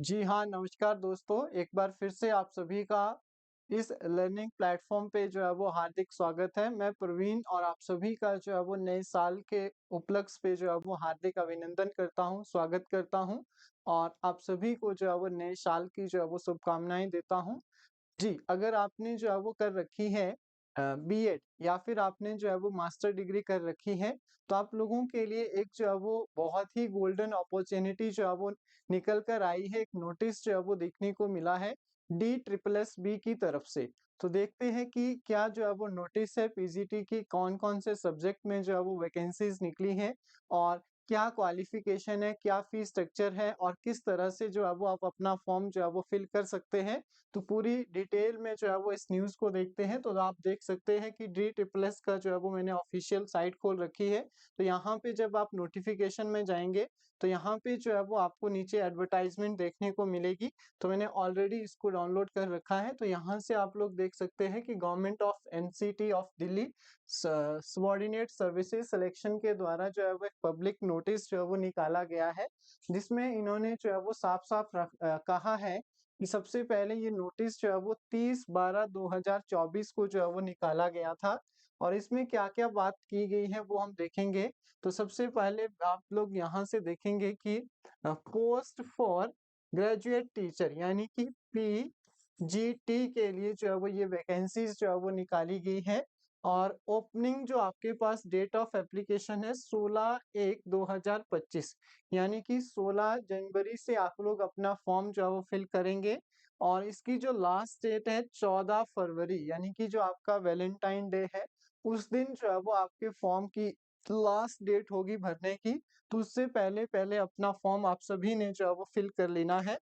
जी हाँ, नमस्कार दोस्तों। एक बार फिर से आप सभी का इस लर्निंग प्लेटफ़ॉर्म पे जो है वो हार्दिक स्वागत है। मैं प्रवीण और आप सभी का जो है वो नए साल के उपलक्ष्य पे जो है वो हार्दिक अभिनंदन करता हूँ, स्वागत करता हूँ और आप सभी को जो है वो नए साल की जो है वो शुभकामनाएँ देता हूँ। जी, अगर आपने जो है वो कर रखी है बीएड या फिर आपने जो है वो मास्टर डिग्री कर रखी है, तो आप लोगों के लिए एक जो है वो बहुत ही गोल्डन अपॉर्च्युनिटी जो है वो निकल कर आई है। एक नोटिस जो है वो देखने को मिला है डी ट्रिपल एस बी की तरफ से। तो देखते हैं कि क्या जो है वो नोटिस है पीजीटी की कौन-कौन से सब्जेक्ट में जो है वो वैकेंसीज़ निकली हैं और क्या क्वालिफ़िकेशन है, क्या फ़ीस स्ट्रक्चर है और किस तरह से जो है वो आप अपना फॉर्म जो है वो फिल कर सकते हैं। तो पूरी डिटेल में जो है वो इस न्यूज़ को देखते हैं, तो आप देख सकते हैं कि डी ट्रिपल एस का जो है वो मैंने ऑफ़िशियल साइट खोल रखी है। तो यहाँ पे जब आप नोटिफ़िकेशन में जाएँगे, तो यहाँ पे जो है वो आपको नीचे एडवर्टाइज़मेंट देखने को मिलेगी। तो मैंने ऑलरेडी इसको डाउनलोड कर रखा है, तो यहाँ से आप लोग देख सकते हैं कि government of NCT of Delhi स सबॉर्डिनेट सर्विसेज़ सिलेक्शन के द्वारा जो है वो एक पब्लिक नोटिस जो है वो निकाला गया है, जिसमें इन्होंने जो है वो साफ-साफ कहा है कि सबसे पहले ये नोटिस जो है वो 30/12/2024 को जो है वो निकाला गया था और इसमें क्या-क्या बात की गई है वो हम देखेंगे। तो सबसे पहले आप लोग यहाँ से देखेंगे कि पोस्ट फॉर ग्रेजुएट टीचर यानी कि पीजीटी के लिए जो है वो ये वैकेंसीज़ जो है वो निकाली गई है और ओपनिंग जो आपके पास डेट ऑफ एप्लीकेशन है 16/1/2025 यानी कि 16 जनवरी से आप लोग अपना फॉर्म जो है वो फिल करेंगे और इसकी जो लास्ट डेट है 14 फरवरी यानी कि जो आपका वैलेंटाइन डे है, उस दिन जो है वो आपके फॉर्म की लास्ट डेट होगी भरने की, तो उससे पहले-पहले अपना फॉर्म आप सभी ने जो है वो फिल कर लेना है।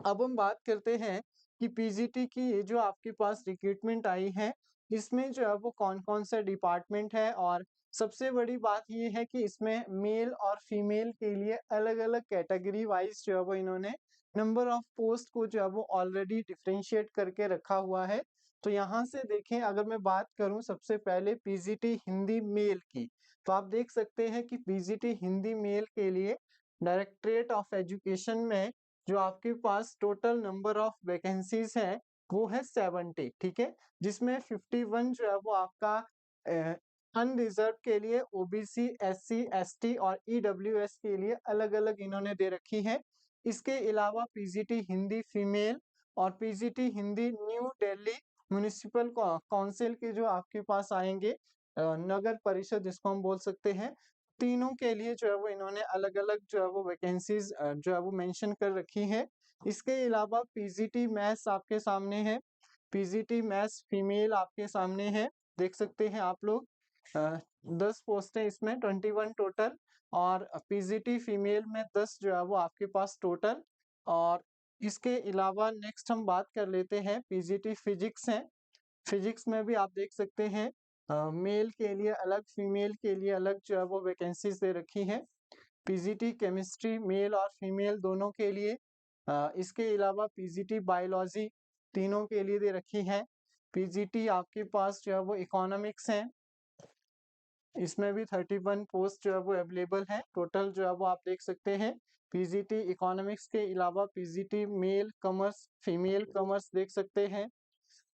अब हम बात करते हैं कि पीजीटी की ये जो आपके पास रिक्रूटमेंट आई है, इसमें जो है वो कौन-कौन से डिपार्टमेंट है और सबसे बड़ी बात ये है कि इसमें मेल और फीमेल के लिए अलग-अलग कैटेगरी वाइज़ जो है वो इन्होंने नंबर ऑफ पोस्ट को जो है वो ऑलरेडी डिफरेंशिएट करके रखा हुआ है। तो यहाँ से देखें अगर मैं बात करूँ सबसे पहले पीजीटी हिंदी मेल की, तो आप देख सकते हैं कि पीजीटी हिंदी मेल के लिए डायरेक्टरेट ऑफ एजुकेशन में जो आपके पास टोटल नंबर ऑफ वैकेंसीज है वो है 70 ठीक है जिसमें 51 जो है वो आपका अनरिजर्व के लिए ओबीसी एससी एसटी और ईडब्ल्यूएस के लिए अलग अलग इन्होंने दे रखी है। इसके अलावा पीजीटी हिंदी फीमेल और PGT Hindi new Delhi municipal council के जो आपके पास आएंगे नगर परिषद जिसको हम बोल सकते हैं, तीनों के लिए जो है वो इन्होंने अलग-अलग जो है वो वैकेंसीज़ जो है वो मेंशन कर रखी है। इसके अलावा पीजीटी मैथ्स आपके सामने है, पीजीटी मैथ्स फीमेल आपके सामने है, देख सकते हैं आप लोग। अ, 10 पोस्टें इसमें 21 टोटल और पीजीटी फीमेल में 10 जो है वो आपके पास टोटल और इसके अलावा नेक्स्ट हम बात कर लेते हैं पीजीटी फिजिक्स है। फिजिक्स में भी आप देख सकते हैं मेल के लिए अलग, फीमेल के लिए अलग जो है वो वैकेंसीज़ दे रखी हैं। पीजीटी केमिस्ट्री मेल और फीमेल दोनों के लिए इसके अलावा पीजीटी बायोलॉजी तीनों के लिए दे रखी है। पीजीटी आपके पास जो है वो इकोनॉमिक्स है, इसमें भी 31 पोस्ट जो है वो अवेलेबल है। टोटल जो है वो आप देख सकते हैं। पीजीटी इकोनॉमिक्स के अलावा PGT male commerce, female commerce देख सकते हैं।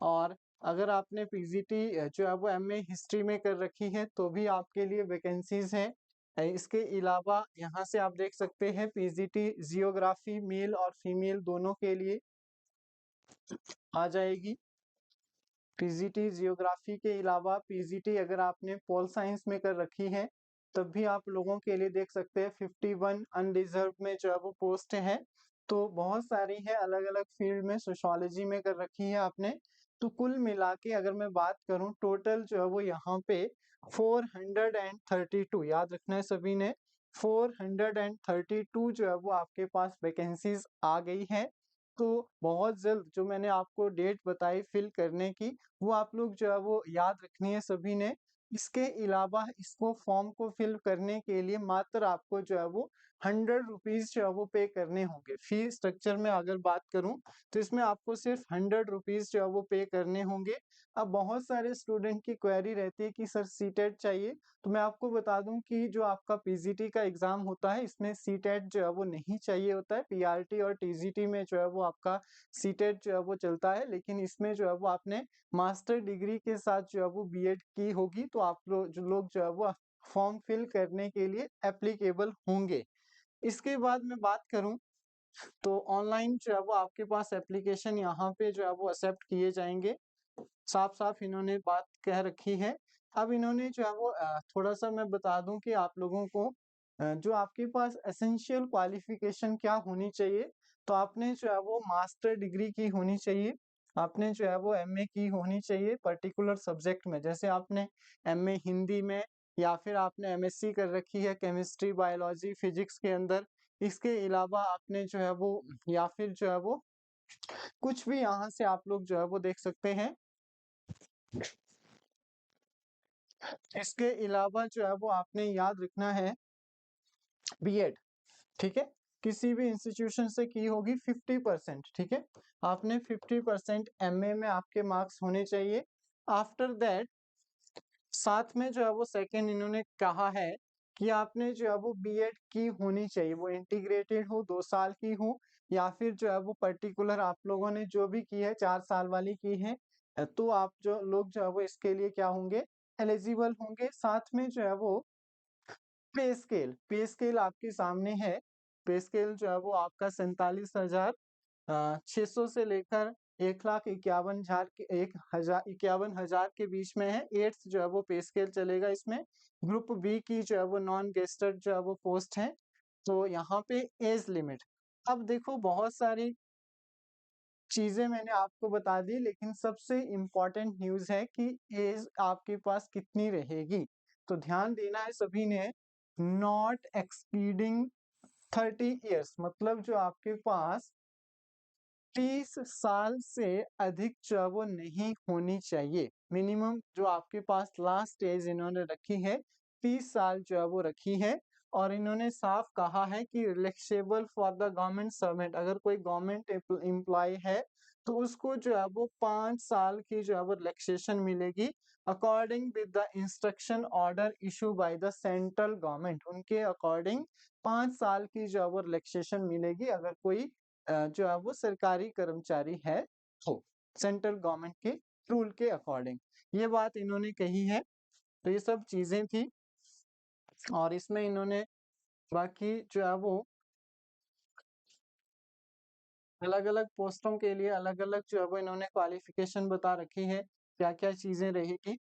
और अगर आपने पीजीटी जो है वो एमए हिस्ट्री में कर रखी है तो भी आपके लिए वैकेंसीज हैं। इसके अलावा यहाँ से आप देख सकते हैं पीजीटी जियोग्राफी मेल और फीमेल दोनों के लिए आ जाएगी। पीजीटी जियोग्राफी के अलावा पीजीटी अगर आपने पॉल साइंस में कर रखी है तब भी आप लोगों के लिए देख सकते हैं 51 अनरिजर्व में जो है वो पोस्ट है। तो बहुत सारी है अलग-अलग फील्ड में, सोशियोलॉजी में कर रखी है आपने। तो कुल मिला के अगर मैं बात करूं टोटल जो है वो यहाँ पे 432 याद रखना है सभी ने, 432 जो है वो आपके पास वैकेंसीज आ गई है। तो बहुत जल्द जो मैंने आपको डेट बताई फिल करने की, वो आप लोग जो है वो याद रखनी है सभी ने। इसके अलावा इसको फॉर्म को फिल करने के लिए मात्र आपको जो है वो 100 रुपीज जो है वो पे करने होंगे। फी स्ट्रक्चर में अगर बात करूं तो इसमें आपको सिर्फ 100 रुपीज जो है वो पे करने होंगे। अब बहुत सारे स्टूडेंट की क्वेरी रहती है कि सर सीटेट चाहिए, तो मैं आपको बता दूं कि जो आपका पीजीटी का एग्जाम होता है इसमें सीटेट जो है वो नहीं चाहिए होता है। पीआरटी और टीजीटी में जो है वो आपका सीटेट जो है वो चलता है, लेकिन इसमें जो है वो आपने मास्टर डिग्री के साथ जो है वो बीएड की होगी, तो आप लोग जो है वो फॉर्म फिल करने के लिए एप्लीकेबल होंगे। इसके बाद मैं बात करूं तो ऑनलाइन जो है वो आपके पास एप्लीकेशन यहाँ पे जो है वो एक्सेप्ट किए जाएंगे। साफ साफ इन्होंने बात कह रखी है। अब इन्होंने जो है वो थोड़ा सा मैं बता दूं कि आप लोगों को जो आपके पास एसेंशियल क्वालिफिकेशन क्या होनी चाहिए, तो आपने जो है वो मास्टर डिग्री की होनी चाहिए। आपने जो है वो एमए की होनी चाहिए पर्टिकुलर सब्जेक्ट में, जैसे आपने एमए हिंदी में, या फिर आपने एमएससी कर रखी है केमिस्ट्री बायोलॉजी फिजिक्स के अंदर। इसके अलावा आपने जो है वो, या फिर जो है वो कुछ भी यहाँ से आप लोग जो है वो देख सकते हैं। इसके अलावा जो है वो आपने याद रखना है बीएड, ठीक है, किसी भी इंस्टीट्यूशन से की होगी 50%, ठीक है। आपने 50% एमए में आपके मार्क्स होने चाहिए। आफ्टर दैट साथ में जो है वो सेकंड इन्होंने कहा है कि आपने जो है वो बीएड की होनी चाहिए, वो इंटीग्रेटेड हो, 2 साल की हो, या फिर जो है वो पर्टिकुलर आप लोगों ने जो भी की है 4 साल वाली की है, तो आप जो लोग जो है वो इसके लिए क्या होंगे, एलिजिबल होंगे। साथ में जो है वो पे स्केल आपके सामने है। पे स्केल जो है वो आपका 47,600 से लेकर 1,51,000 के 1,51,000 के बीच में है। 8th जो है वो पे स्केल चलेगा इसमें। ग्रुप बी की जो है वो नॉन गेस्टेड जो है वो पोस्ट है। तो यहाँ पे एज लिमिट, अब देखो बहुत सारी चीजें मैंने आपको बता दी, लेकिन सबसे इम्पोर्टेंट न्यूज है कि एज आपके पास कितनी रहेगी। तो ध्यान देना है सभी ने, नॉट एक्सीडिंग 30 इयर्स, मतलब जो आपके पास 30 साल से अधिक जो है वो नहीं होनी चाहिए। मिनिमम जो आपके पास लास्ट एज इन्होंने रखी है 30 साल जो है वो रखी है। और इन्होंने साफ कहा है कि relaxable for the government servant, अगर कोई गवर्नमेंट एम्प्लॉय है तो उसको जो है वो 5 साल की जो है वो रिलैक्सेशन मिलेगी, according with the instruction order issue by the central government. उनके अकॉर्डिंग 5 साल की जो है वो रिलैक्सेशन मिलेगी अगर कोई जो है वो सरकारी कर्मचारी है तो, सेंट्रल गवर्नमेंट के रूल के अकॉर्डिंग। ये बात इन्होंने कही है। तो ये सब चीजें थी, और इसमें इन्होंने बाकी जो है वो अलग अलग पोस्टों के लिए अलग अलग जो है वो इन्होंने क्वालिफिकेशन बता रखी है, क्या क्या चीजें रहेगी।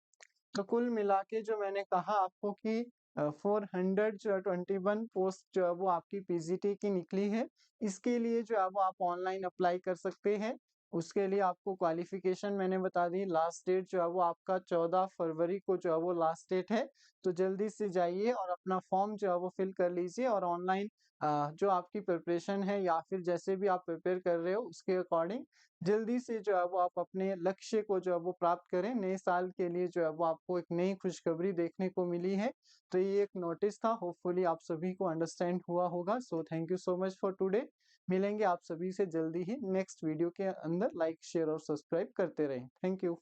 तो कुल मिला के जो मैंने कहा आपको कि 421 पोस्ट जो है वो आपकी पीजीटी की निकली है। इसके लिए जो है वो आप ऑनलाइन अप्लाई कर सकते हैं। उसके लिए आपको क्वालिफिकेशन मैंने बता दी। लास्ट डेट जो है वो आपका 14 फरवरी को जो है वो लास्ट डेट है। तो जल्दी से जाइए और अपना फॉर्म जो है वो फिल कर लीजिए, और ऑनलाइन जो आपकी प्रिपरेशन है या फिर जैसे भी आप प्रिपेयर कर रहे हो उसके अकॉर्डिंग जल्दी से जो है वो आप अपने लक्ष्य को जो है वो प्राप्त करें। नए साल के लिए जो है वो आपको एक नई खुशखबरी देखने को मिली है। तो ये एक नोटिस था, होपफुली आप सभी को अंडरस्टैंड हुआ होगा। So thank you so much for today. मिलेंगे आप सभी से जल्दी ही नेक्स्ट वीडियो के अंदर। लाइक शेयर और सब्सक्राइब करते रहें। Thank you.